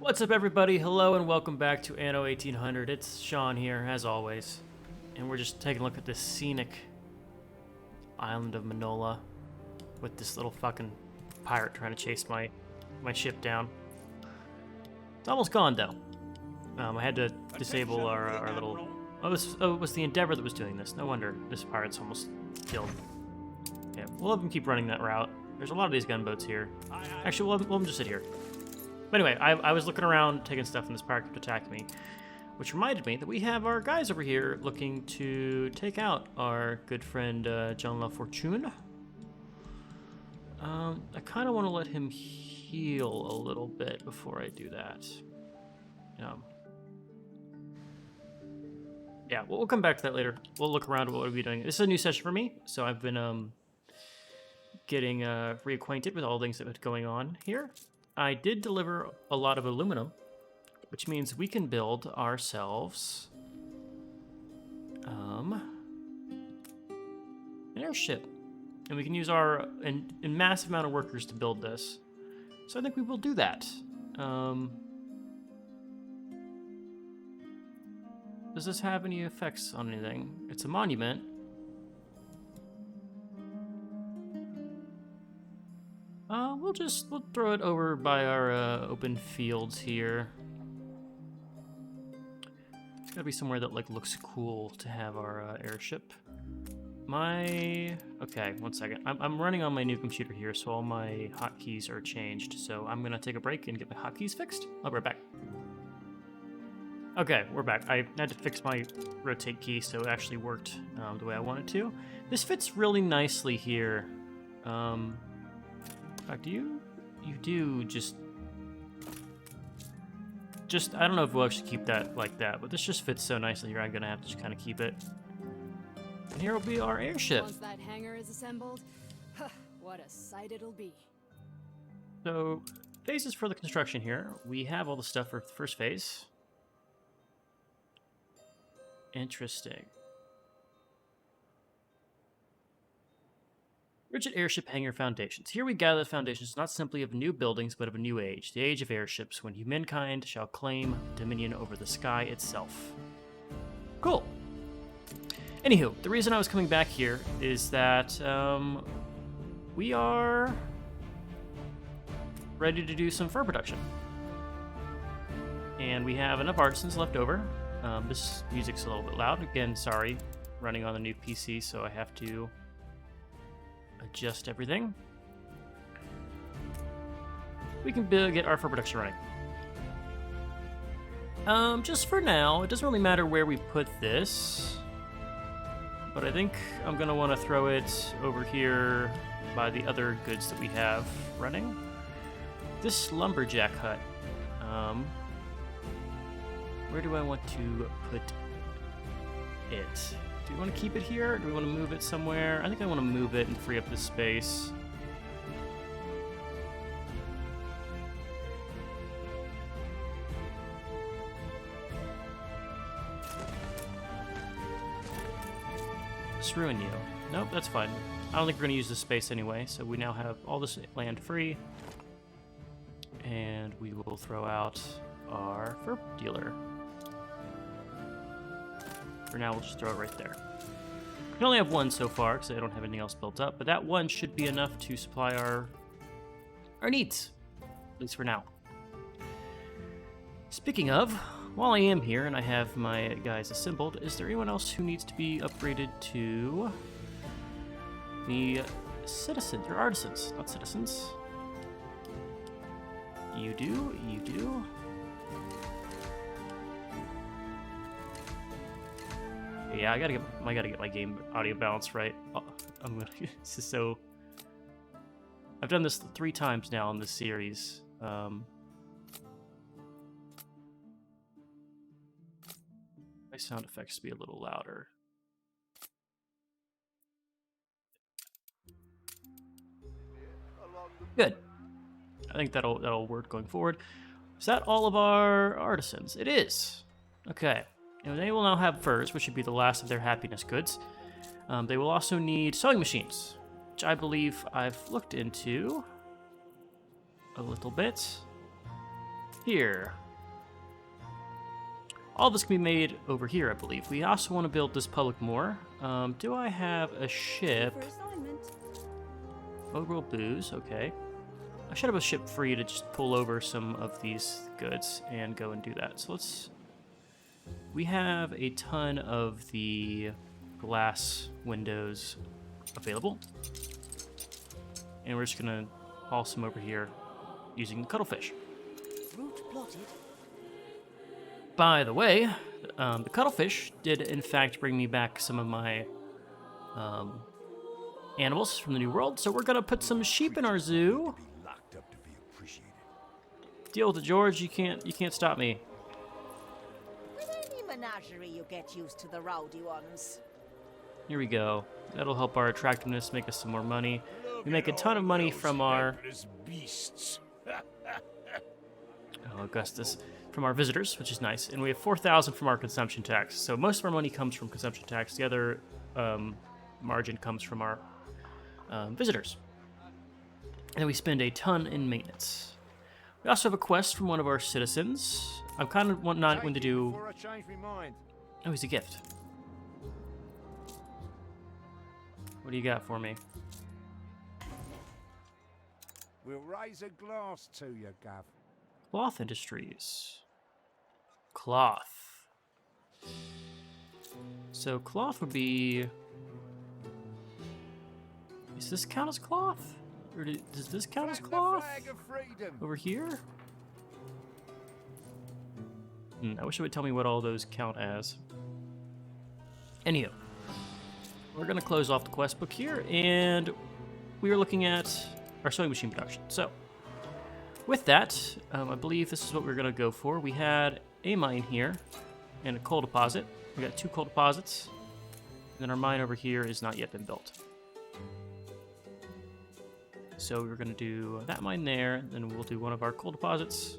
What's up, everybody? Hello and welcome back to Anno 1800. It's Sean here, as always, and we're just taking a look at this scenic island of Manola with this little fucking pirate trying to chase my ship down. It's almost gone, though. I had to disable our little... Oh, it was the Endeavor that was doing this. No wonder this pirate's almost killed. Yeah, we'll have him keep running that route. There's a lot of these gunboats here. Actually, we'll have him just sit here. But anyway, I was looking around, taking stuff, and this pirate kept attacking me. Which reminded me that we have our guys over here looking to take out our good friend, John La Fortune. I kind of want to let him heal a little bit before I do that. Yeah, we'll come back to that later. We'll look around at what we'll be doing. This is a new session for me, so I've been getting reacquainted with all the things that are going on here. I did deliver a lot of aluminum, which means we can build ourselves an airship. And we can use our massive amount of workers to build this. So I think we will do that. Does this have any effects on anything? It's a monument. We'll throw it over by our open fields here. It's gotta be somewhere that looks cool to have our airship. Okay, one second. I'm running on my new computer here, so all my hotkeys are changed. So I'm gonna take a break and get my hotkeys fixed. I'll be right back. Okay, we're back. I had to fix my rotate key so it actually worked the way I wanted to. This fits really nicely here. In fact, you do just I don't know if we'll actually keep that like that, but this just fits so nicely here. I'm gonna have to just kind of keep it. And here will be our airship. Once that hangar is assembled, what a sight it'll be. So, phases for the construction here. We have all the stuff for the first phase. Interesting. Rigid airship hangar foundations. Here we gather the foundations not simply of new buildings, but of a new age, the age of airships, when humankind shall claim dominion over the sky itself. Cool. Anywho, the reason I was coming back here is that we are ready to do some fur production. And we have enough artisans left over. This music's a little bit loud. Again, sorry, running on the new PC, so I have to adjust everything. We can get our fur production running. Just for now, it doesn't really matter where we put this, but I think I'm gonna want to throw it over here by the other goods that we have running. This lumberjack hut. Where do I want to put it? Do we want to keep it here, or do we want to move it somewhere? I think I want to move it and free up this space. Screwing you. Nope, that's fine. I don't think we're going to use this space anyway, so we now have all this land free. And we will throw out our fur dealer. For now, we'll just throw it right there. We only have one so far, because I don't have anything else built up, but that one should be enough to supply our needs, at least for now. Speaking of, while I am here and I have my guys assembled, is there anyone else who needs to be upgraded to the citizens, or artisans, not citizens? You do, you do. Yeah, I gotta get my game audio balance right. This is so... I've done this 3 times now in this series. My sound effects should be a little louder. Good. I think that'll work going forward. Is that all of our artisans? It is. Okay. And they will now have furs, which should be the last of their happiness goods. They will also need sewing machines, which I believe I've looked into a little bit. here. All this can be made over here, I believe. We also want to build this public moor. Do I have a ship? For assignment. Overall booze, okay. I should have a ship for you to just pull over some of these goods and go and do that. So let's... We have a ton of the glass windows available. And we're just going to haul some over here using the cuttlefish. Route plotted. By the way, the cuttlefish did in fact bring me back some of my animals from the New World, so we're gonna put some sheep in our zoo. Deal with it, George. You can't stop me. With any menagerie, you get used to the rowdy ones. Here we go. That'll help our attractiveness, make us some more money. We make a ton of money from our Augustus, from our visitors, which is nice, and we have 4,000 from our consumption tax. So most of our money comes from consumption tax. The other margin comes from our visitors, and we spend a ton in maintenance. We also have a quest from one of our citizens. I'm kind of not going to do. Oh, he's a gift. What do you got for me? We'll raise a glass to you, Gav. Cloth industries. Cloth. So cloth would be... Does this count as cloth? Or does this count as cloth? Over here? I wish it would tell me what all those count as. Anywho. We're going to close off the quest book here, and we are looking at our sewing machine production. So, with that, I believe this is what we're going to go for. We had a mine here and a coal deposit. We got 2 coal deposits, and then our mine over here is not yet been built. So we're going to do that mine there, then we'll do one of our coal deposits.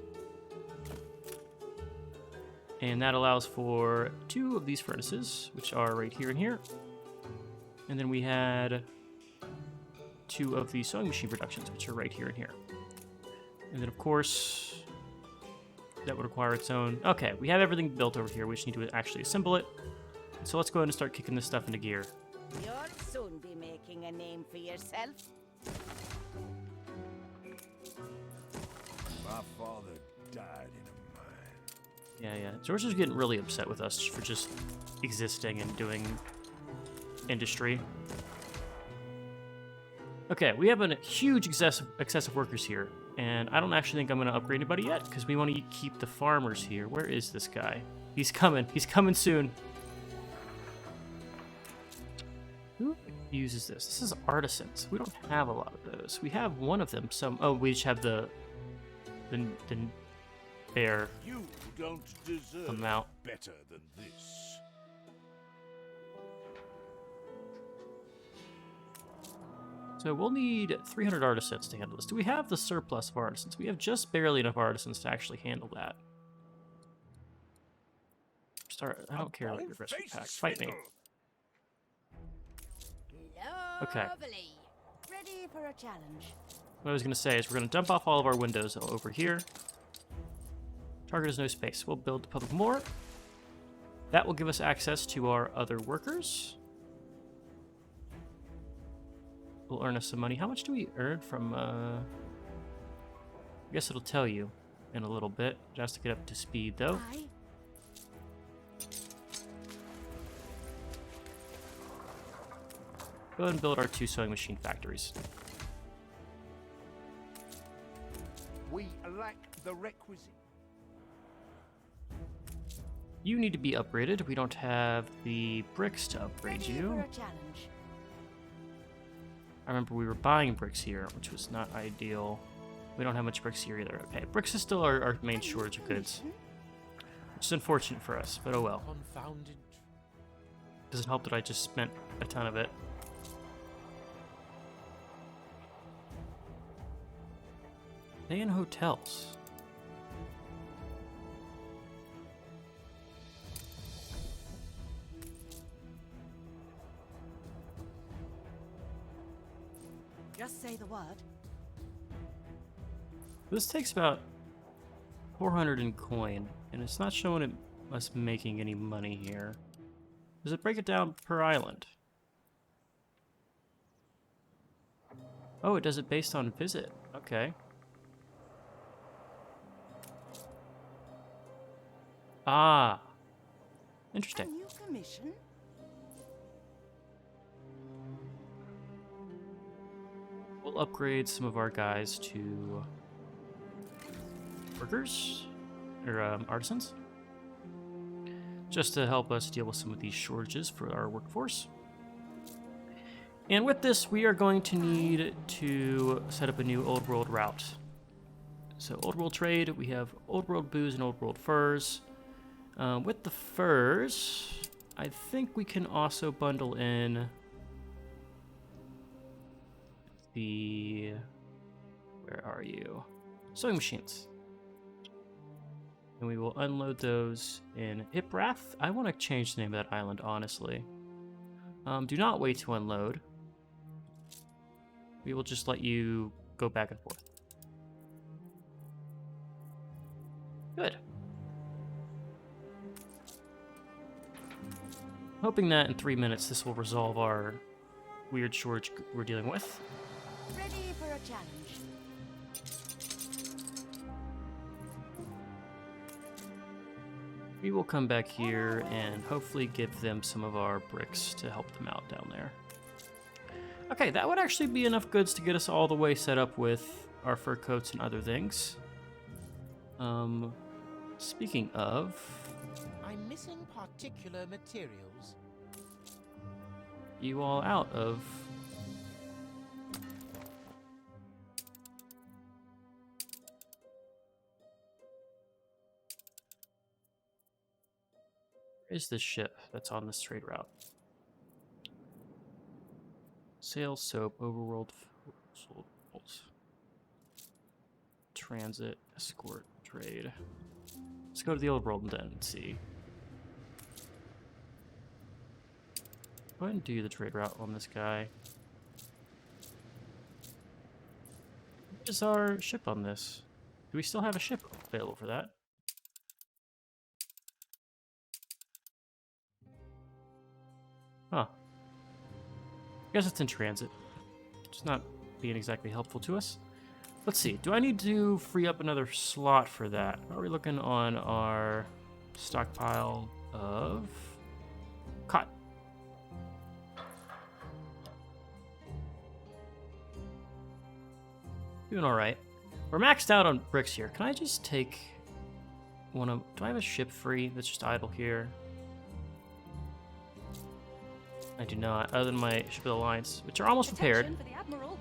And that allows for 2 of these furnaces, which are right here and here. And then we had 2 of the sewing machine productions, which are right here and here. And then, of course, that would require its own... Okay, we have everything built over here. We just need to actually assemble it. So let's go ahead and start kicking this stuff into gear. You'll soon be making a name for yourself. My father died in a mine. Yeah. George is getting really upset with us for just existing and doing industry. Okay, we have a huge excessive workers here, and I don't actually think I'm going to upgrade anybody yet, because we want to keep the farmers here. Where is this guy? He's coming soon. Who uses this? This is artisans. We don't have a lot of those. We have one of them. We just have the bare You don't deserve amount. better than this. So we'll need 300 artisans to handle this. Do we have the surplus of artisans? We have just barely enough artisans to actually handle that. I don't care about your recipe pack. Fight me. Okay. Lovely. Ready for a challenge. What I was going to say is we're going to dump off all of our windows over here. Target has no space. We'll build the public moor. That will give us access to our other workers. Will earn us some money. How much do we earn from, I guess it'll tell you in a little bit. Just to get up to speed, though. Go ahead and build our 2 sewing machine factories. We lack the requisite. You need to be upgraded. We don't have the bricks to upgrade Ready you. for a challenge. I remember we were buying bricks here, which was not ideal. We don't have much bricks here either. Okay, bricks is still our main shortage of goods. Which is unfortunate for us, but oh well. Confounded. Doesn't help that I just spent a ton of it. They in hotels. Just say the word. This takes about 400 in coin, and it's not showing us making any money here. Does it break it down per island? Oh, it does it based on visit. Okay. Ah. Interesting. A new commission? We'll upgrade some of our guys to workers, or artisans, just to help us deal with some of these shortages for our workforce. And with this, we are going to need to set up a new Old World route. So Old World trade, we have Old World booze and Old World furs. With the furs, I think we can also bundle in the... Where are you? Sewing machines. And we will unload those in Iprath. I want to change the name of that island, honestly. Do not wait to unload. We will just let you go back and forth. Good. Hoping that in 3 minutes this will resolve our weird shortage we're dealing with. Ready for a challenge. We will come back here and hopefully give them some of our bricks to help them out down there. Okay, that would actually be enough goods to get us all the way set up with our fur coats and other things. Speaking of... I'm missing particular materials. You all out of... Where is this ship that's on this trade route? Sail, soap, overworld, sold, transit, escort, trade. Let's go to the old world and then see. Go ahead and do the trade route on this guy. What is our ship on this? Do we still have a ship available for that? Huh. I guess it's in transit. It's not being exactly helpful to us. Let's see. Do I need to free up another slot for that? Are we looking on our stockpile of cotton? Doing all right. We're maxed out on bricks here. Can I just take one of... Do I have a ship free that's just idle here? I do not, other than my ship of the Alliance, which are almost repaired. Attention for the Admiral.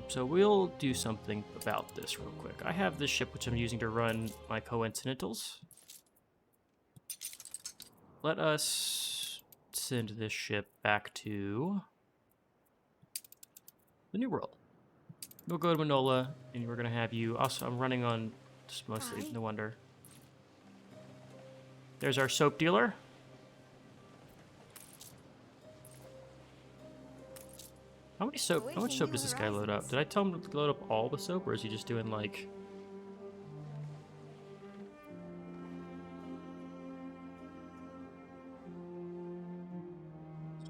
So we'll do something about this real quick. I have this ship which I'm using to run my coincidentals. Let us send this ship back to the New World. We'll go to Manola, and we're going to have you... Also, I'm running on just mostly, no wonder. There's our soap dealer. How much soap does this guy load up? Did I tell him to load up all the soap, or is he just doing, like...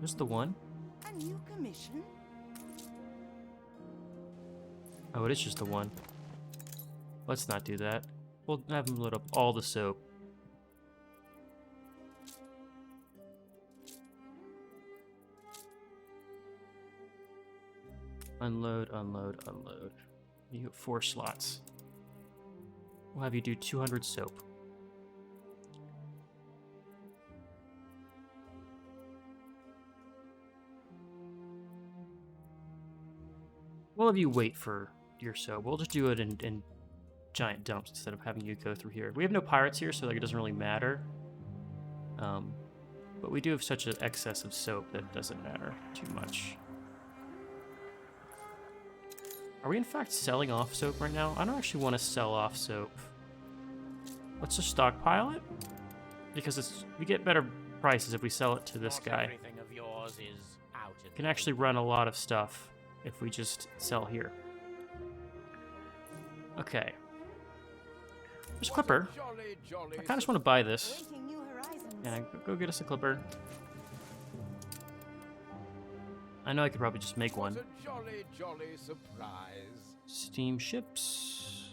Just the one? A new commission? Oh, it is just the one. Let's not do that. We'll have him load up all the soap. Unload, unload, unload. You have 4 slots. We'll have you do 200 soap. We'll have you wait for your soap. We'll just do it in giant dumps instead of having you go through here. We have no pirates here, so like it doesn't really matter. But we do have such an excess of soap that it doesn't matter too much. Are we in fact selling off soap right now? I don't actually want to sell off soap. Let's just stockpile it, because we get better prices if we sell it to this guy. Everything of yours is out. We can actually run a lot of stuff if we just sell here. Okay. There's a clipper. I kind of just want to buy this. Awaiting new horizons. Yeah, go get us a clipper. I know I could probably just make one. What a jolly, jolly surprise. Steamships.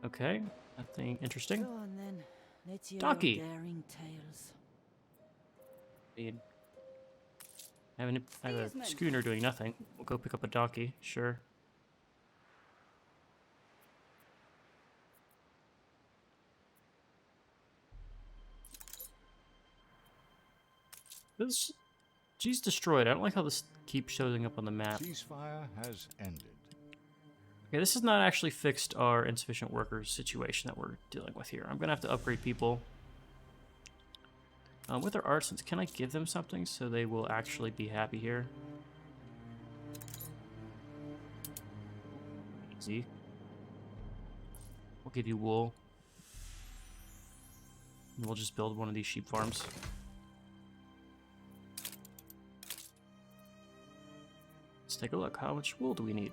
Okay, nothing interesting. Go on then. Let's hear Donkey. your daring tales. Need. I have a Steersman. schooner doing nothing. We'll go pick up a donkey, sure. This, she's destroyed. I don't like how this keeps showing up on the map. Ceasefire has ended. Okay, this has not actually fixed our insufficient workers situation that we're dealing with here. I'm gonna have to upgrade people. With their artisans, can I give them something so they will actually be happy here? Easy. We'll give you wool. And we'll just build one of these sheep farms. Let's take a look. How much wool do we need?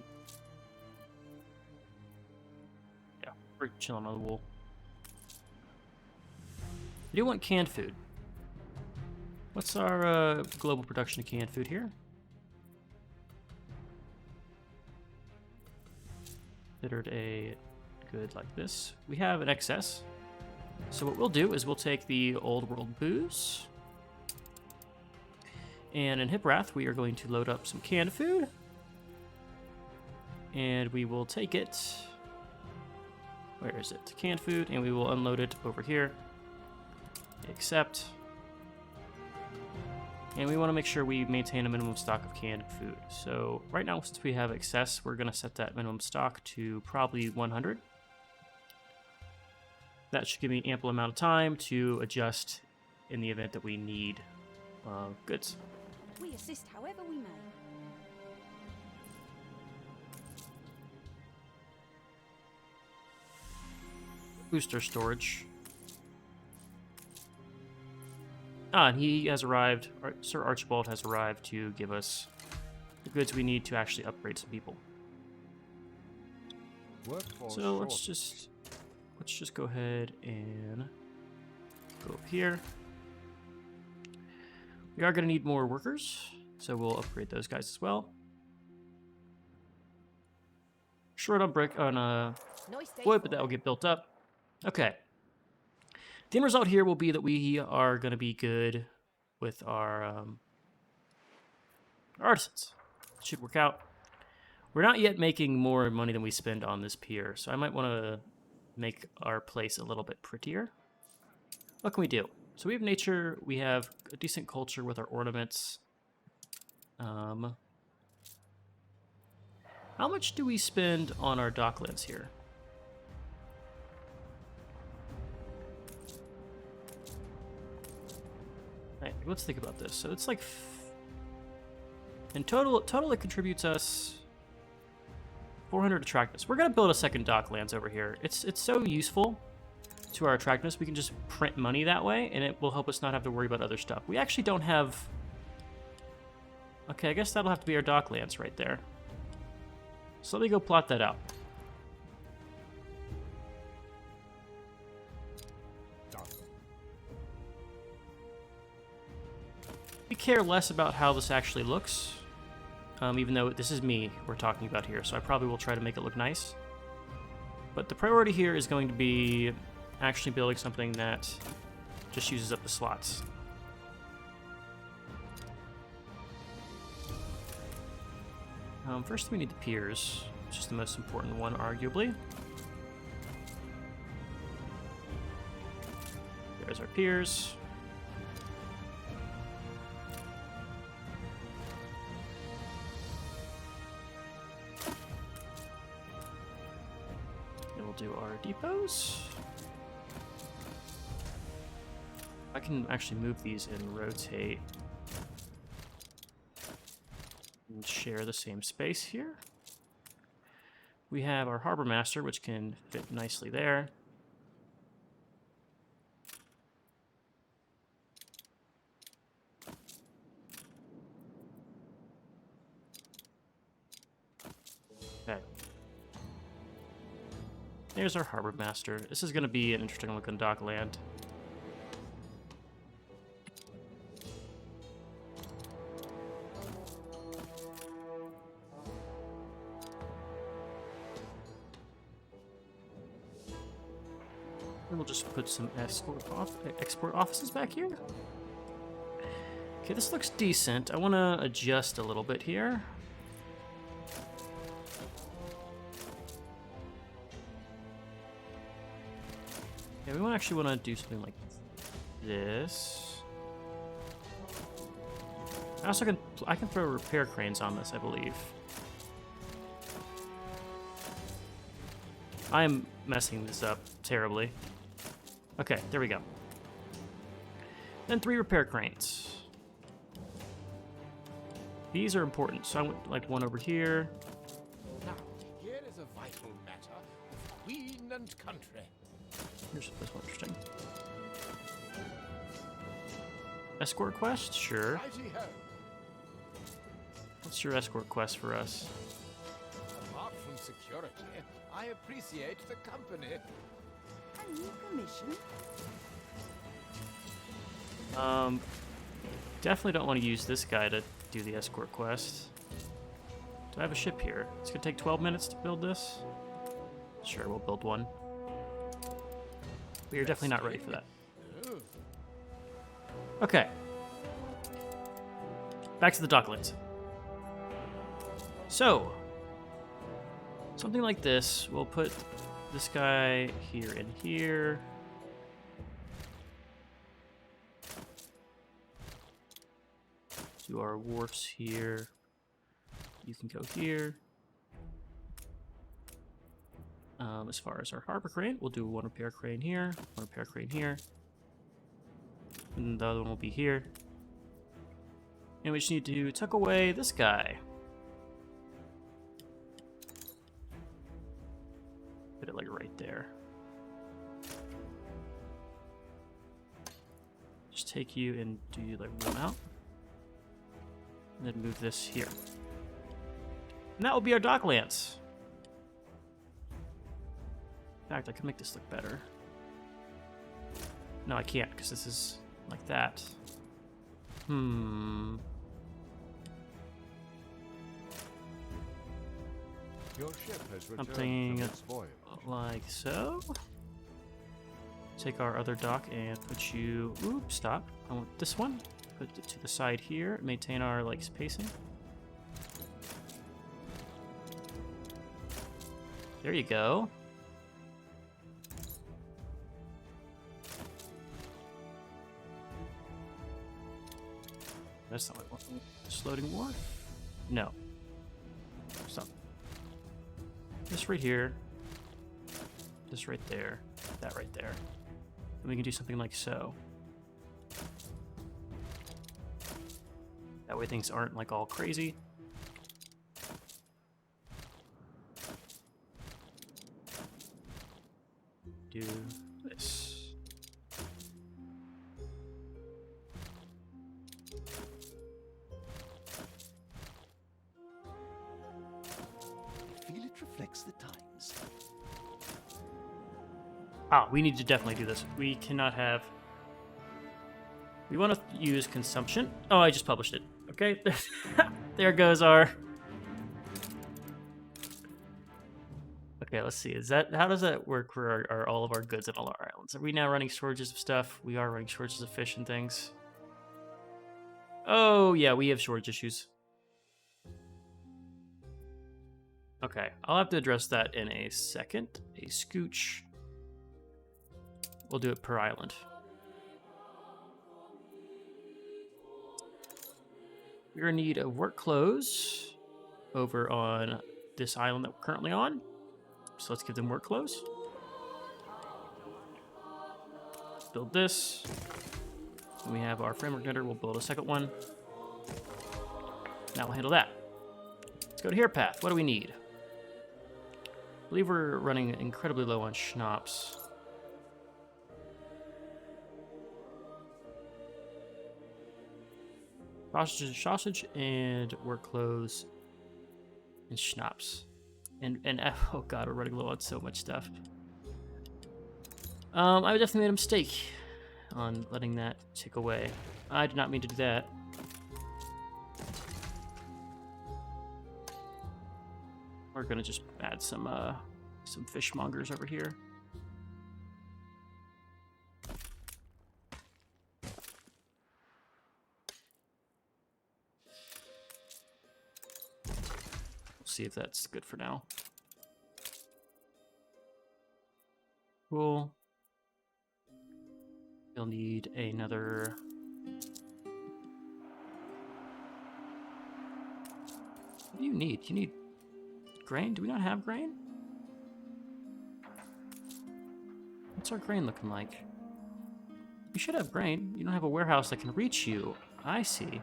Yeah, we're chilling on the wool. I do want canned food. What's our global production of canned food here? Considered a good like this. We have an excess. So what we'll do is we'll take the old world booze. And in Hiprath, we are going to load up some canned food. And we will take it. Where is it? Canned food, and we will unload it over here. Accept. And we want to make sure we maintain a minimum stock of canned food. So right now, since we have excess, we're going to set that minimum stock to probably 100. That should give me ample amount of time to adjust in the event that we need goods. We assist however we may. Booster storage. Ah, and he has arrived. Sir Archibald has arrived to give us the goods we need to actually upgrade some people. Workforce So let's just go ahead and go up here. We are going to need more workers, so we'll upgrade those guys as well. Short on brick on Nice day wood, for but that will it. get built up. Okay. The end result here will be that we are going to be good with our artisans. It should work out. We're not yet making more money than we spend on this pier, so I might want to make our place a little bit prettier. What can we do? So we have nature, we have a decent culture with our ornaments. How much do we spend on our docklands here? Right, let's think about this. So it's like, in total it contributes us 400 attractiveness. We're gonna build a second docklands over here. It's so useful to our attractiveness. We can just print money that way, and it will help us not have to worry about other stuff. We actually don't have. Okay, I guess that'll have to be our docklands right there. So let me go plot that out. We care less about how this actually looks, even though this is me we're talking about here, so I probably will try to make it look nice. But the priority here is going to be actually building something that just uses up the slots. First we need the piers, which is the most important one, arguably. There's our piers. Then we'll do our depots. I can actually move these and rotate and share the same space here. We have our harbor master, which can fit nicely there. Okay. There's our harbor master. This is going to be an interesting looking dock land. And we'll just put some export offices back here. Okay, this looks decent. I want to adjust a little bit here. Yeah, we actually want to do something like this. I can throw repair cranes on this, I believe. I am messing this up terribly. Okay, there we go. Then 3 repair cranes. These are important, so I want like one over here. Now, here is a vital matter of queen and country. Here's this one interesting. Escort quest? Sure. Righty-ho. What's your escort quest for us? Apart from security, I appreciate the company. A new commission? Definitely don't want to use this guy to do the escort quest. Do I have a ship here? It's gonna take 12 minutes to build this? Sure, we'll build one. We are definitely not ready for that. Okay. Back to the docklands. So, something like this. We'll put this guy here and here. Do our wharfs here. You can go here. As far as our harbor crane, we'll do 1 repair crane here, 1 repair crane here. And the other one will be here. And we just need to tuck away this guy. Put it like right there. Just take you and do like 1 out. And then move this here. And that will be our docklands. In fact, I can make this look better. No, I can't, because this is like that. Your ship has returned Something from its voyage. like so. Take our other dock and put you... Oops, stop. I want this one. Put it to the side here. Maintain our like spacing. There you go. That's not what I want. This loading wharf? No. Stop. This right here. This right there. That right there. And we can do something like so. That way things aren't like all crazy. Do this. I feel it reflects the times. Ah, we need to definitely do this. We cannot have... We want to use consumption. Oh, I just published it. Okay, there goes our... Okay, let's see. Is that how does that work for all of our goods on all our islands? Are we now running shortages of stuff? We are running shortages of fish and things. Oh, yeah, we have shortage issues. Okay, I'll have to address that in a second. A scooch. We'll do it per island. We're gonna need a work clothes over on this island that we're currently on. So let's give them work clothes. Build this. And we have our framework knitter. We'll build a second one. Now we'll handle that. Let's go to here path. What do we need? I believe we're running incredibly low on schnapps. Sausage and work clothes and schnapps. And oh god, we're running low on so much stuff. I definitely made a mistake on letting that tick away. I did not mean to do that. We're gonna just add some fishmongers over here. We'll see if that's good for now. Cool. You'll need another... What do you need? You need grain? Do we not have grain? What's our grain looking like? You should have grain. You don't have a warehouse that can reach you. I see.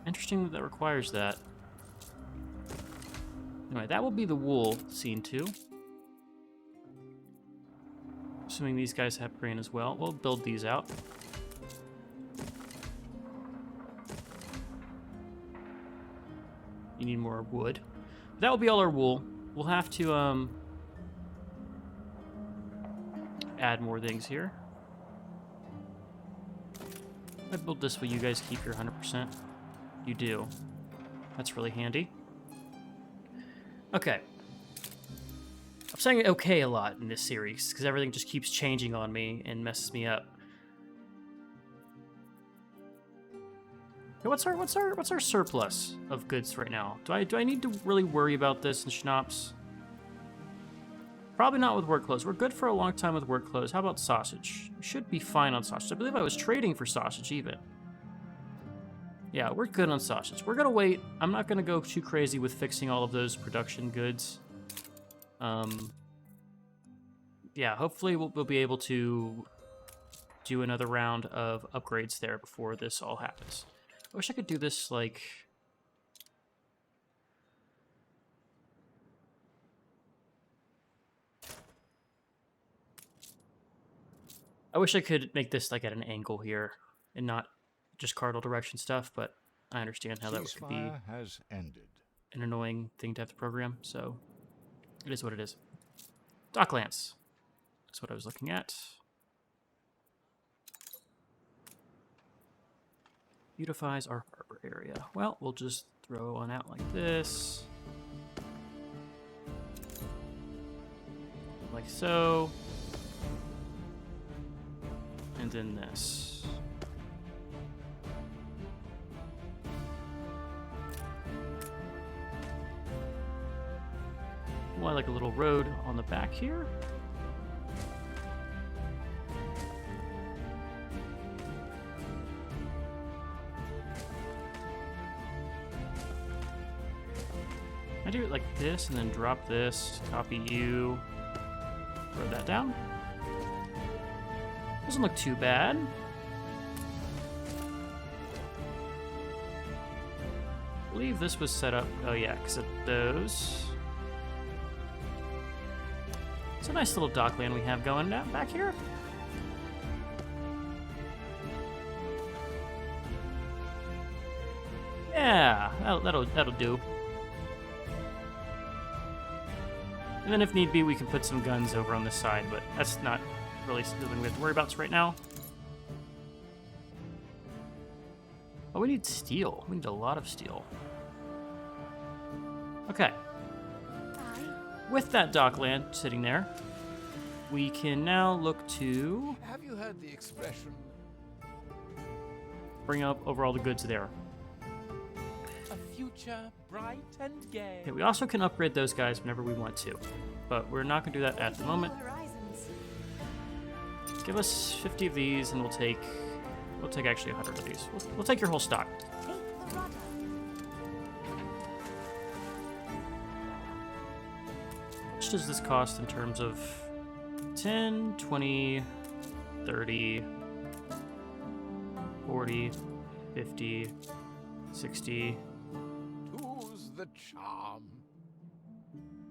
Interesting that requires that. Anyway, that will be the wool scene 2. Assuming these guys have grain as well. We'll build these out. You need more wood. That will be all our wool. We'll have to add more things here. I build this while you guys keep your 100%. You do. That's really handy. Okay. I'm saying okay a lot in this series because everything just keeps changing on me and messes me up. Okay, what's our surplus of goods right now? Do I need to really worry about this in schnapps? Probably not with work clothes. We're good for a long time with work clothes. How about sausage? We should be fine on sausage. I believe I was trading for sausage even. Yeah, we're good on sausage. We're gonna wait. I'm not gonna go too crazy with fixing all of those production goods. Yeah, hopefully we'll be able to do another round of upgrades there before this all happens. I wish I could do this, like... I wish I could make this, like, at an angle here and not just cardinal direction stuff, but I understand how that could be has ended. an annoying thing to have to program, so it is what it is. Docklands. That's what I was looking at. Beautifies our harbor area. Well, we'll just throw one out like this. Like so. And then this. Well, like a little road on the back here. I do it like this and then drop this, copy you, throw that down. Doesn't look too bad. I believe this was set up, oh yeah, because of those. It's a nice little dockland we have going down back here. Yeah, that'll do. And then if need be, we can put some guns over on this side, but that's not really something we have to worry about right now. Oh, we need steel. We need a lot of steel. Okay. With that dockland sitting there, we can now look to... Have you heard the expression? Bring up over all the goods there. A future bright and gay. Okay, we also can upgrade those guys whenever we want to, but we're not going to do that at the moment. Give us 50 of these, and we'll take actually 100 of these. We'll take your whole stock. How much does this cost in terms of 10, 20, 30, 40, 50, 60? Who's the charm?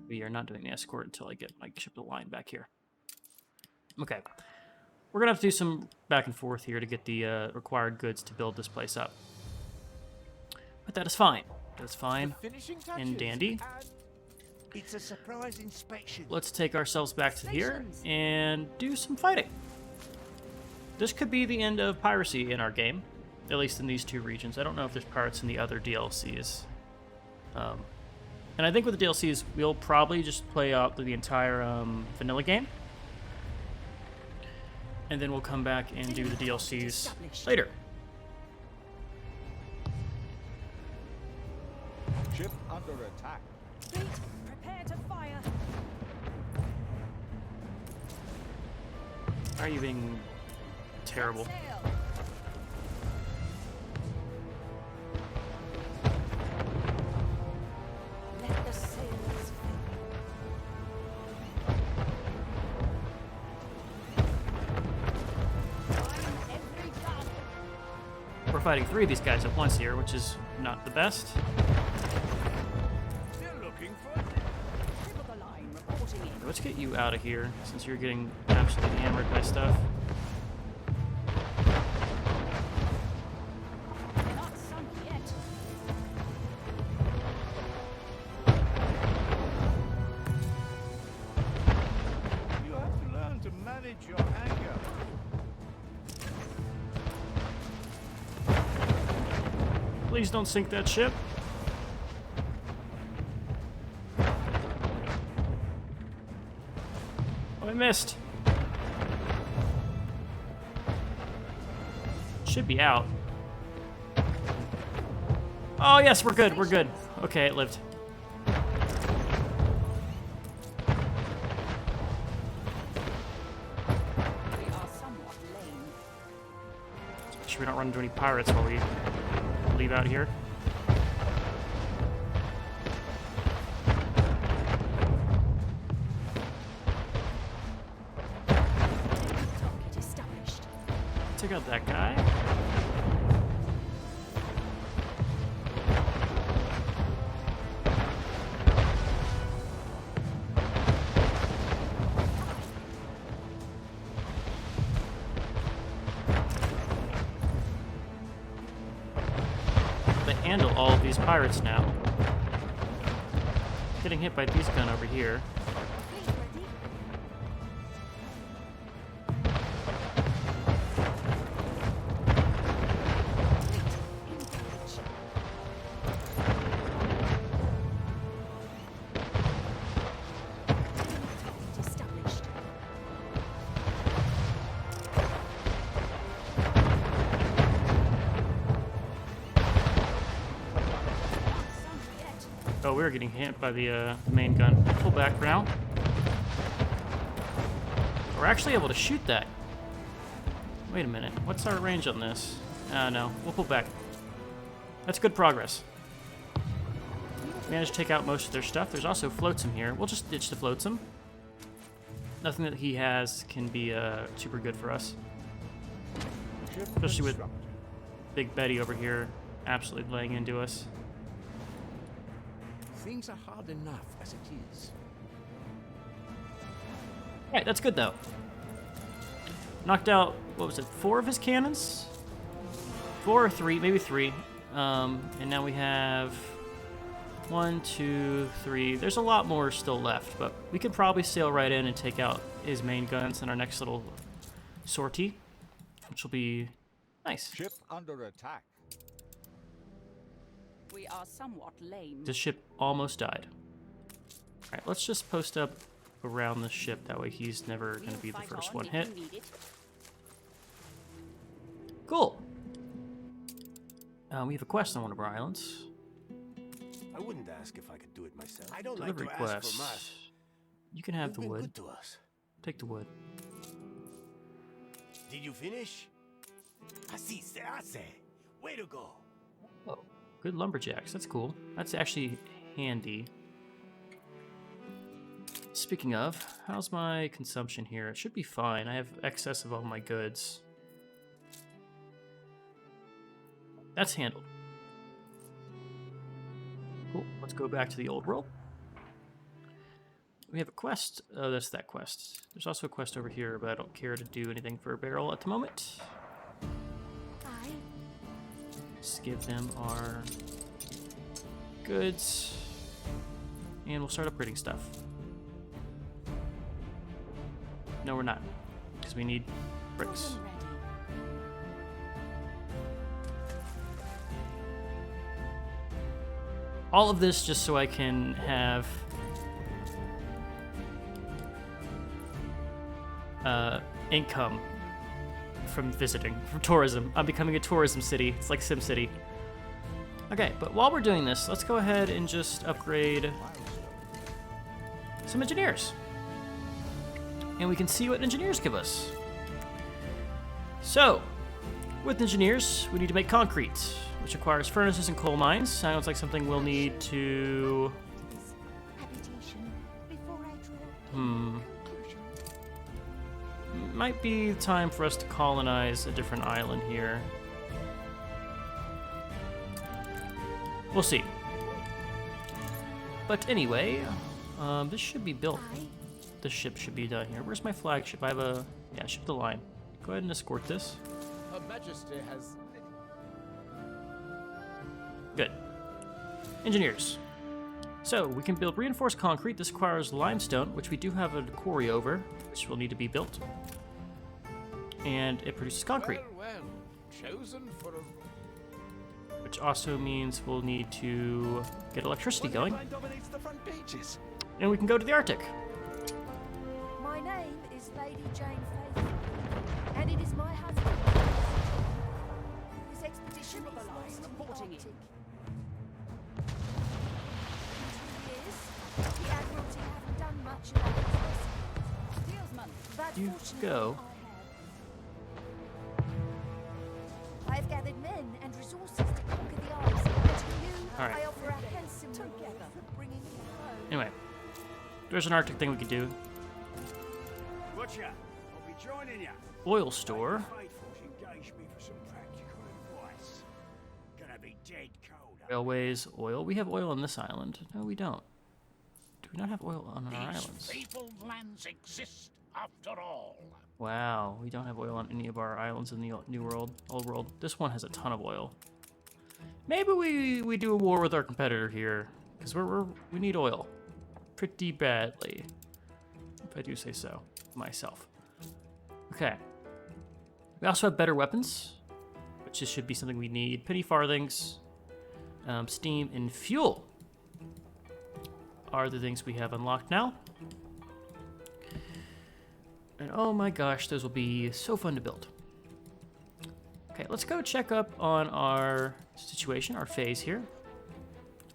We are not doing the escort until I get my ship to line back here. Okay. we're gonna have to do some back and forth here to get the required goods to build this place up. But that is fine. That's fine Finishing touches. and dandy. It's a surprise inspection. Let's take ourselves back to here and do some fighting. This could be the end of piracy in our game, at least in these two regions. I don't know if there's pirates in the other DLCs. And I think with the DLCs, we'll probably just play out the entire vanilla game. And then we'll come back and do the DLCs later. Ship under attack. Fleet, prepare to fire. Why are you being terrible? Sail. Let the sails fill. Every gun. We're fighting 3 of these guys at once here, which is not the best. Still looking for it. Triple the line, reporting in. Let's get you out of here, since you're getting absolutely hammered by stuff. They're not sunk yet. You have to learn to manage your anger. Please don't sink that ship. Oh, I missed. Should be out. Oh, yes, we're good. We're good. Okay, it lived. We are somewhat lame. Make sure we don't run into any pirates while we leave out here. Target established. Take out that guy. They handle all of these pirates now. Getting hit by these gun over here. Fleet ready. Fleet engage. Target established. Not sunk yet. Oh, we were getting hit by the main gun. Pull back for now. We're actually able to shoot that. Wait a minute. What's our range on this? No. We'll pull back. That's good progress. Managed to take out most of their stuff. There's also flotsam here. We'll just ditch the flotsam. Nothing that he has can be super good for us. Ship Especially with constructed. Big Betty over here absolutely laying into us. Things are hard enough as it is. Alright, that's good though. Knocked out, what was it, 4 of his cannons? 4 or 3, maybe 3. And now we have 1, 2, 3. There's a lot more still left, but we could probably sail right in and take out his main guns in our next little sortie, which will be nice. Ship under attack. We are somewhat lame. This ship almost died. Alright, let's just post up around the ship. That way he's never going to be the Fight first on one if hit. you need it. Cool. We have a quest on one of our islands. I wouldn't ask if I could do it myself. I don't Delivery like to ask quest. for much. You can have You've the been wood. good to us. Take the wood. Did you finish? Así se hace. Way to go. Oh, good lumberjacks. That's cool. That's actually handy. Speaking of, how's my consumption here? It should be fine. I have excess of all my goods. That's handled. Cool. Let's go back to the old world. We have a quest. Oh, that's that quest. There's also a quest over here, but I don't care to do anything for a barrel at the moment. Just give them our goods, and we'll start upgrading stuff. No, we're not, because we need bricks. All of this just so I can have income from visiting, from tourism. I'm becoming a tourism city. It's like SimCity. Okay, but while we're doing this, let's go ahead and just upgrade some engineers. And we can see what engineers give us. So, with engineers, we need to make concrete, which requires furnaces and coal mines. Sounds like something we'll need to... Might be time for us to colonize a different island here. We'll see. But anyway, this should be built. The ship should be done here. Where's my flagship? I have a... Yeah, ship the line. Go ahead and escort this. Her Majesty has... Good. Engineers. So, we can build reinforced concrete. This requires limestone, which we do have a quarry over, which will need to be built. And it produces concrete. Well, chosen for a... Which also means we'll need to get electricity going. Dominates the front pages. And we can go to the Arctic. My name is Lady Jane Faithful, and it is my husband. This expedition is lost in the Arctic. In 2 years, the Admiralty haven't done much about its rescue. But You fortunately, go. I have gathered men and resources to conquer the ice, and to you, All right. I offer a handsome reward for bringing me home. Anyway, there's an Arctic thing we could do. Watcha, I'll be joining you. Oil store. Faithful's engaged me for some practical advice. Gonna be dead cold. Railways, oil. We have oil on this island. No, we don't. Do we not have oil on our These islands? fabled lands exist after all. Wow, we don't have oil on any of our islands in the New World, Old World. This one has a ton of oil. Maybe we do a war with our competitor here, because we need oil pretty badly, if I do say so myself. Okay. We also have better weapons, which just should be something we need. Penny farthings, steam, and fuel are the things we have unlocked now. And oh my gosh, those will be so fun to build. Okay, let's go check up on our situation, our phase here.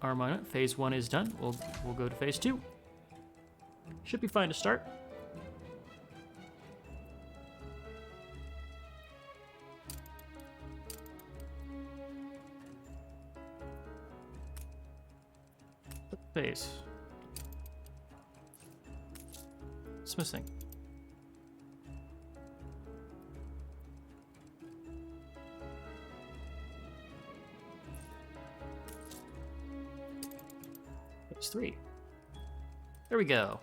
Our monument, phase 1 is done. We'll go to phase 2. Should be fine to start. Phase. It's missing. Phase 3. There we go.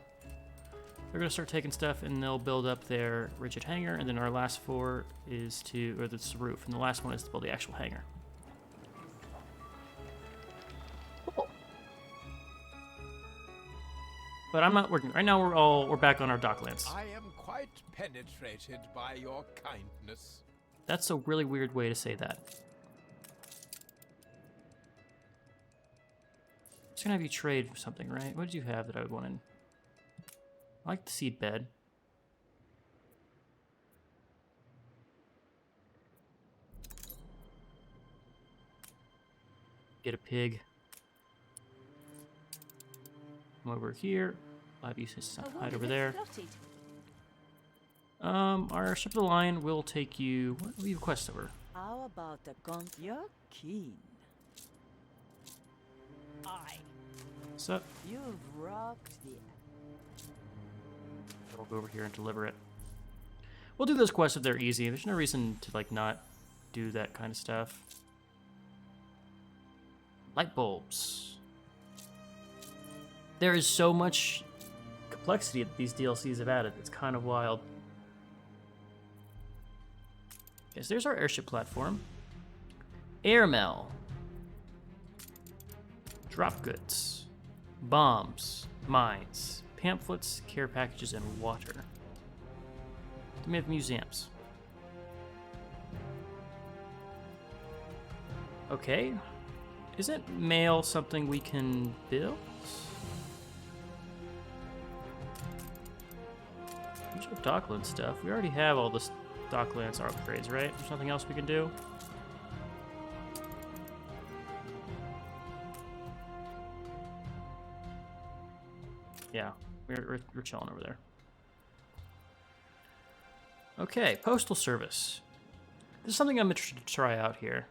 They're gonna start taking stuff and they'll build up their rigid hangar, and then our last 4 is to, or that's the roof, and the last one is to build the actual hangar. Cool. But I'm not working right now. We're back on our docklands. I am quite penetrated by your kindness. That's a really weird way to say that. Just gonna have you trade for something, right? What did you have that I would want in? I like the seed bed. Get a pig. Come over here. I'll have you hide over there. Our ship of the line will take you. What do you request over? How about the con? You're keen. What's up? You've rocked the... We'll go over here and deliver it. We'll do those quests if they're easy. There's no reason to like not do that kind of stuff. Light bulbs. There is so much complexity that these DLCs have added. It's kind of wild. Okay, so there's our airship platform. Airmail. Drop goods. Bombs. Mines. Pamphlets, care packages, and water. Then we have museums. Okay. Isn't mail something we can build? There's no Dockland stuff. We already have all this Docklands upgrades, right? There's nothing else we can do? Yeah, we're chilling over there. Okay, Postal Service. This is something I'm interested to try out here.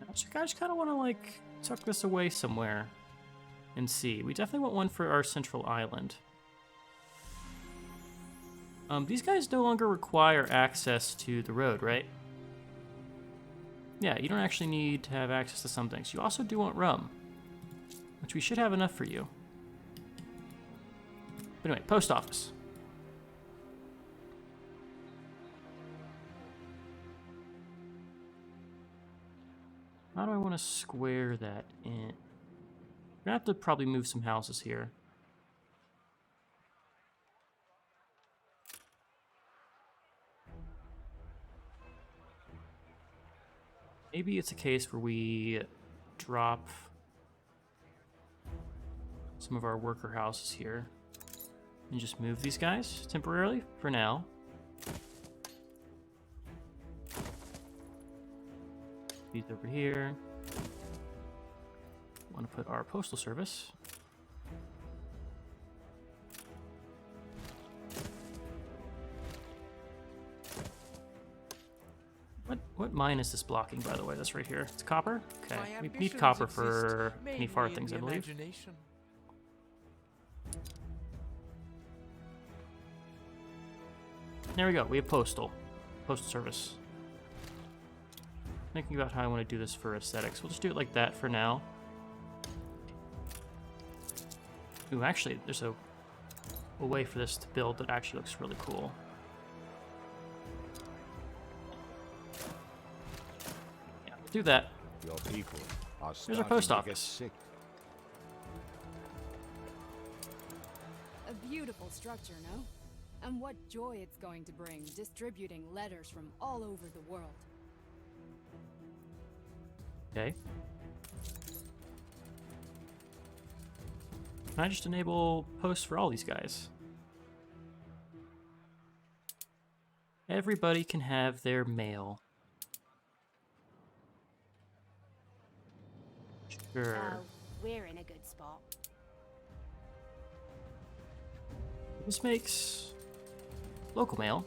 I just kind of want to, like, tuck this away somewhere and see. We definitely want one for our central island. These guys no longer require access to the road, right? Yeah, you don't actually need to have access to some things. You also do want rum, which we should have enough for you. But anyway, post office. How do I want to square that in? We're gonna have to probably move some houses here. Maybe it's a case where we drop some of our worker houses here and just move these guys temporarily for now. These over here. Want to put our postal service. What mine is this blocking, by the way? That's right here. It's copper? Okay. We need copper for any far things, I believe. There we go. We have postal service. Thinking about how I want to do this for aesthetics. We'll just do it like that for now. Ooh, actually, there's a way for this to build that actually looks really cool. Yeah, we'll do that. Your people are There's our post starting to get office. sick. A beautiful structure, no? And what joy it's going to bring, distributing letters from all over the world. Okay. Can I just enable posts for all these guys? Everybody can have their mail. Sure. Oh, we're in a good spot. This makes local mail.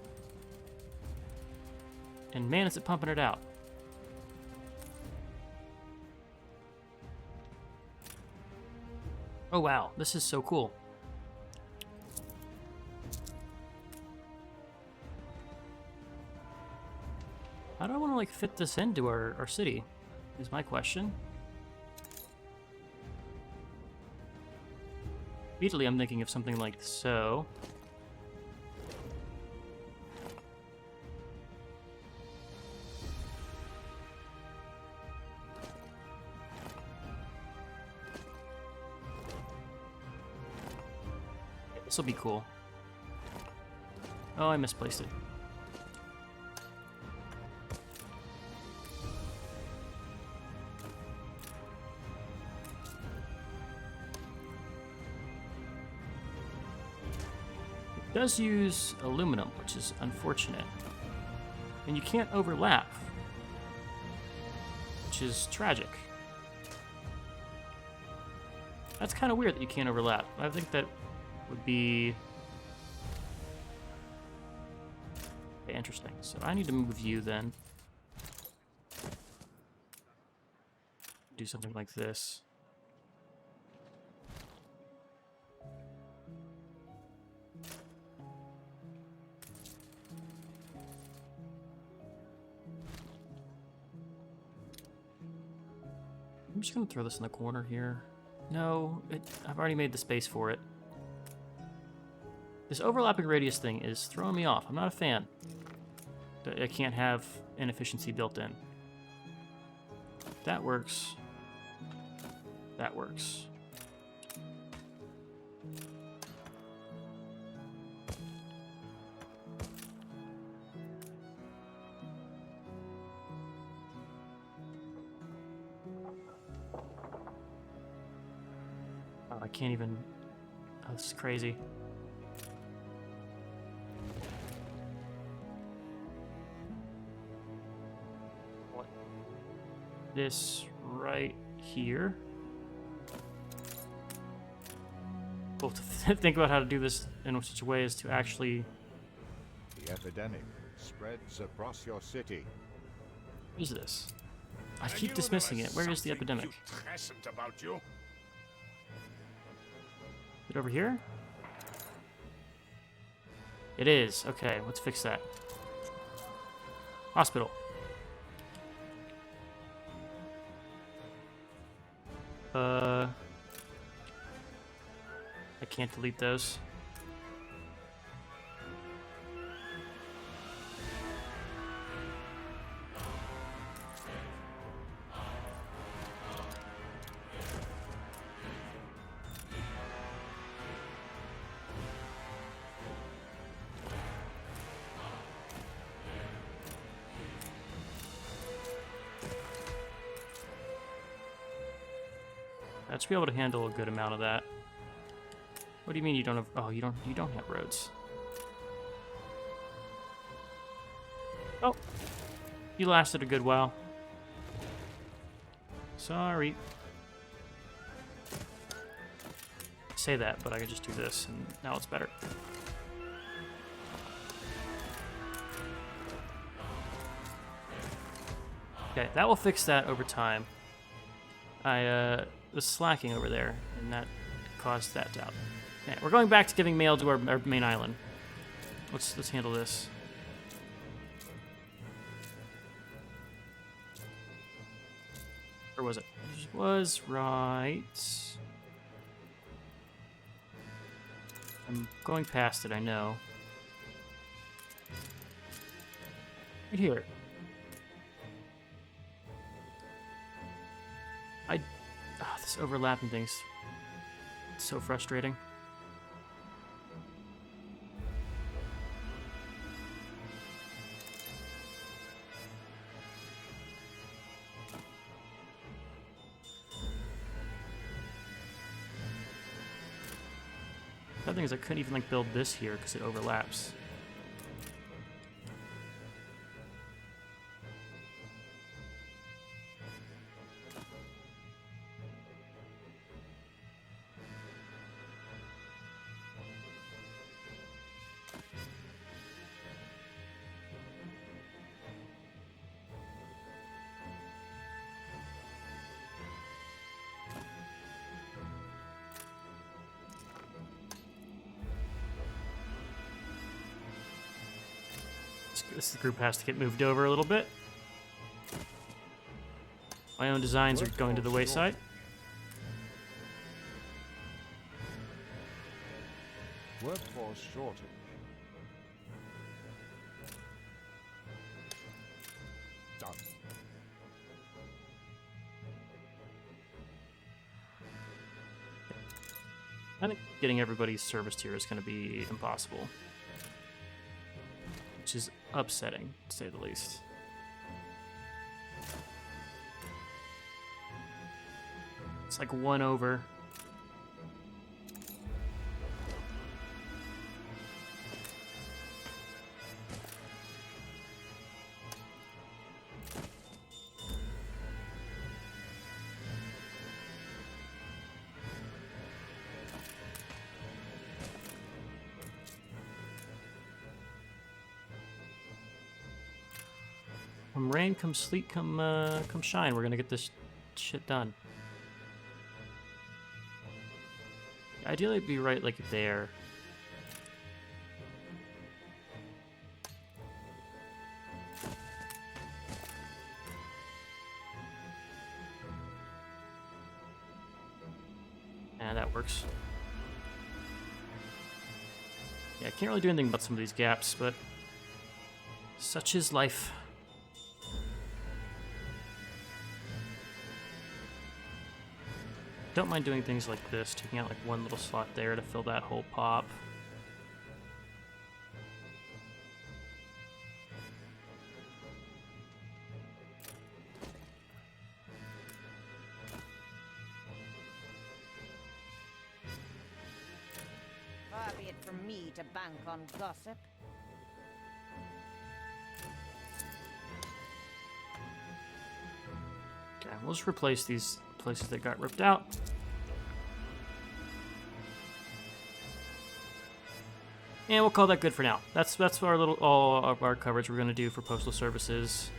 And man, is it pumping it out. Oh wow, this is so cool. How do I want to like fit this into our city? Is my question. Immediately I'm thinking of something like so. This will be cool. Oh, I misplaced it. It does use aluminum, which is unfortunate. And you can't overlap, which is tragic. That's kind of weird that you can't overlap. I think that would be interesting. So I need to move you then. Do something like this. I'm just gonna throw this in the corner here. No, I've already made the space for it. This overlapping radius thing is throwing me off. I'm not a fan. I can't have inefficiency built in. That works. That works. Oh, I can't even... Oh, this is crazy. What? This right here. We'll have to think about how to do this in such a way as to actually... The epidemic spreads across your city. What is this? I keep dismissing it. Where is the epidemic? Putrescent about you. Is it over here? It is. Okay, let's fix that. Hospital. I can't delete those. I should be able to handle a good amount of that. What do you mean you don't have... Oh, you don't have roads. Oh. You lasted a good while. Sorry. Say that, but I could just do this, and now it's better. Okay, that will fix that over time. I was slacking over there, and that caused that to happen. Okay, we're going back to giving mail to our main island. Let's handle this. Where was it? It was right. I'm going past it, I know. Right here. This overlapping thing's so frustrating. The other thing is I couldn't even like build this here because it overlaps. This group has to get moved over a little bit. My own designs are going to the wayside. Workforce shortage. Done. I think getting everybody's serviced here is going to be impossible. Which is upsetting, to say the least. It's like one over. Come rain, come sleet, come shine. We're gonna get this shit done. Ideally, it'd be right like there. Yeah, that works. Yeah, I can't really do anything about some of these gaps, but such is life. Don't mind doing things like this, taking out like one little slot there to fill that whole pop. Far be it from me to bank on gossip. Okay, we'll just replace these places that got ripped out. And we'll call that good for now. That's our little all of our coverage we're gonna do for postal services.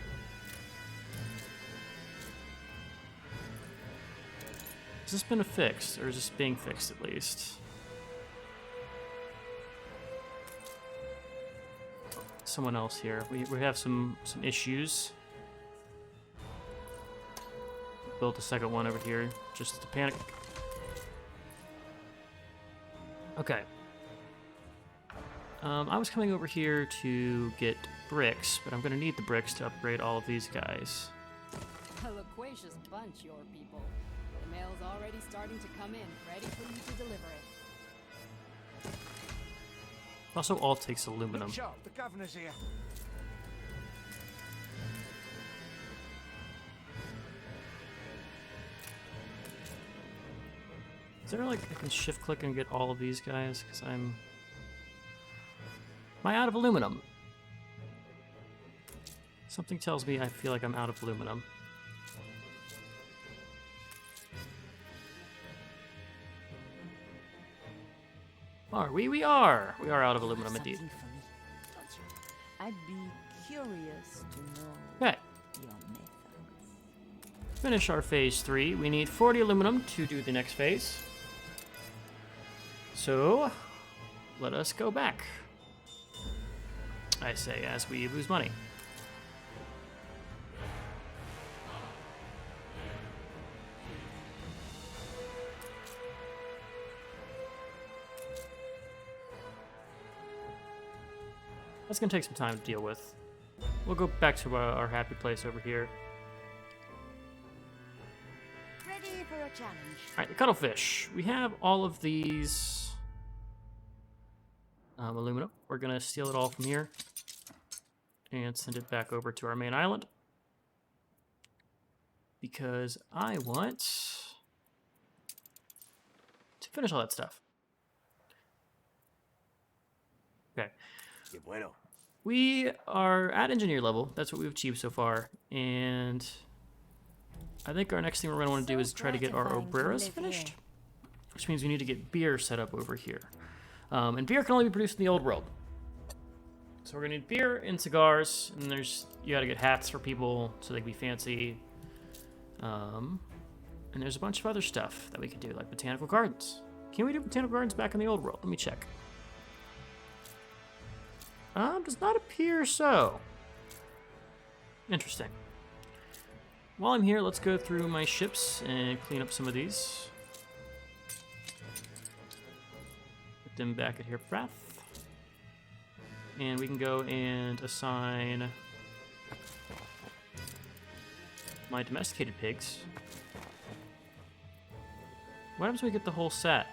Has this been fixed, or is this being fixed at least? Someone else here. We have some issues. Built a second one over here just to panic. Okay. I was coming over here to get bricks, but I'm gonna need the bricks to upgrade all of these guys. A loquacious bunch, your people. The mail's already starting to come in, ready for you to deliver it. Also, all takes aluminum. Look sharp, the governor's here. Is there like I can shift click and get all of these guys? Because I'm. Am I out of aluminum? Something tells me I feel like I'm out of aluminum. Are we? We are! We are out of aluminum indeed. Something for me, don't you? I'd be curious to know Okay. your methods. Finish our phase 3. We need 40 aluminum to do the next phase. So, let us go back. I say as we lose money. That's gonna take some time to deal with. We'll go back to our happy place over here. Ready for a challenge. Alright, the cuttlefish. We have all of these aluminum. We're gonna steal it all from here and send it back over to our main island. Because I want to finish all that stuff. Okay. Que bueno. We are at engineer level. That's what we've achieved so far. And I think our next thing we're going to want to do is try to get our obreras finished. Which means we need to get beer set up over here. And beer can only be produced in the old world. So we're going to need beer and cigars. And you got to get hats for people so they can be fancy. And there's a bunch of other stuff that we can do, like botanical gardens. Can we do botanical gardens back in the old world? Let me check. Does not appear so. Interesting. While I'm here, let's go through my ships and clean up some of these. Put them back at here, Frath. And we can go and assign my domesticated pigs. What happens when we get the whole set?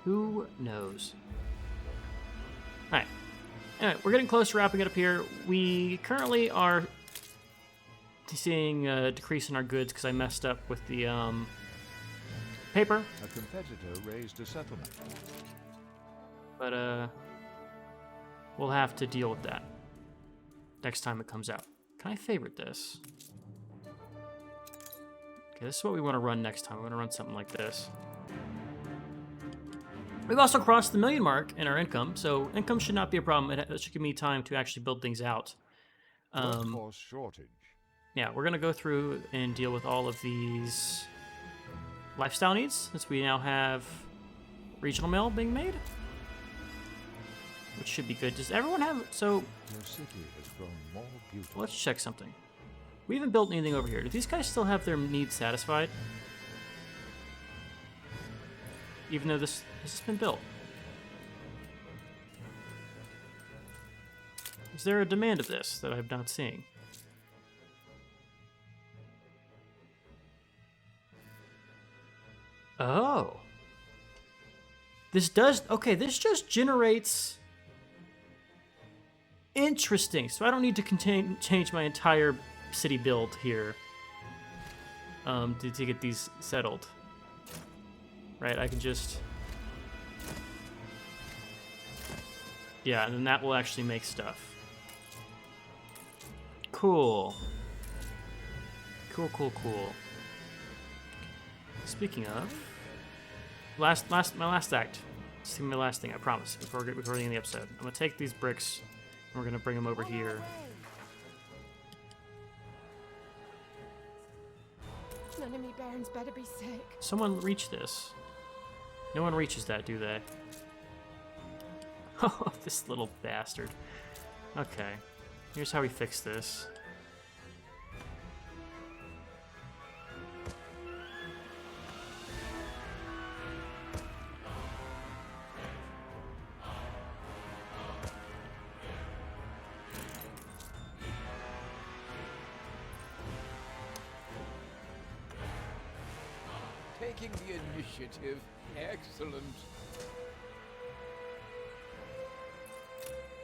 Who knows? Alright. Anyway, we're getting close to wrapping it up here. We currently are seeing a decrease in our goods because I messed up with the paper. A competitor raised a settlement. But we'll have to deal with that next time it comes out. Can I favorite this? Okay, this is what we want to run next time. We want to run something like this. We've also crossed the 1 million mark in our income, so income should not be a problem. It should give me time to actually build things out. Workforce shortage. Yeah, we're going to go through and deal with all of these lifestyle needs, since we now have regional mail being made. Which should be good. Does everyone have... So, Your city has grown more beautiful. let's check something. We haven't built anything over here. Do these guys still have their needs satisfied? Even though this has been built. Is there a demand of this that I'm not seeing? Oh. This does... Okay, this just generates... Interesting. So I don't need to change my entire city build here to get these settled. Right, I can just... Yeah, and then that will actually make stuff. Cool. Cool. Speaking of... my last act. This is my last thing, I promise, before we get recording the episode. I'm going to take these bricks, and we're going to bring them over here. None of me bairns better be sick. Someone reach this. No one reaches that, do they? Oh, this little bastard. Okay. Here's how we fix this. Taking the initiative. Excellent.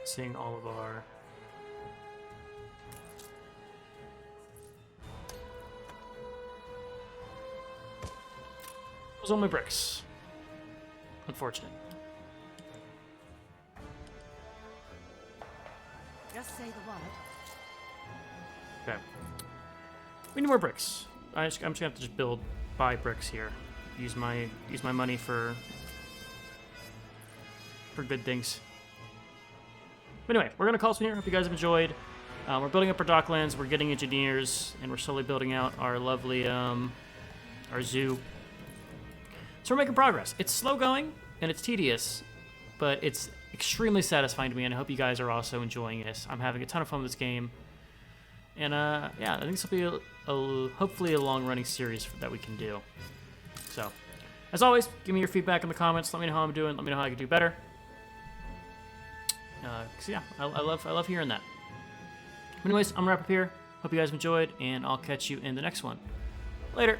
Seeing all of our... Those are all my bricks. Unfortunate. Just say the word. Okay. We need more bricks. I'm just gonna have to just buy bricks here. Use my money for good things. But anyway, we're gonna call this one here. Hope you guys have enjoyed. We're building up our docklands. We're getting engineers, and we're slowly building out our lovely our zoo. So we're making progress. It's slow going and it's tedious, but it's extremely satisfying to me, and I hope you guys are also enjoying this. I'm having a ton of fun with this game, and yeah, I think this will be hopefully a long-running series that we can do. So, as always, give me your feedback in the comments. Let me know how I'm doing. Let me know how I can do better. 'Cause yeah, I love hearing that. Anyways, I'm gonna wrap up here. Hope you guys enjoyed, and I'll catch you in the next one. Later.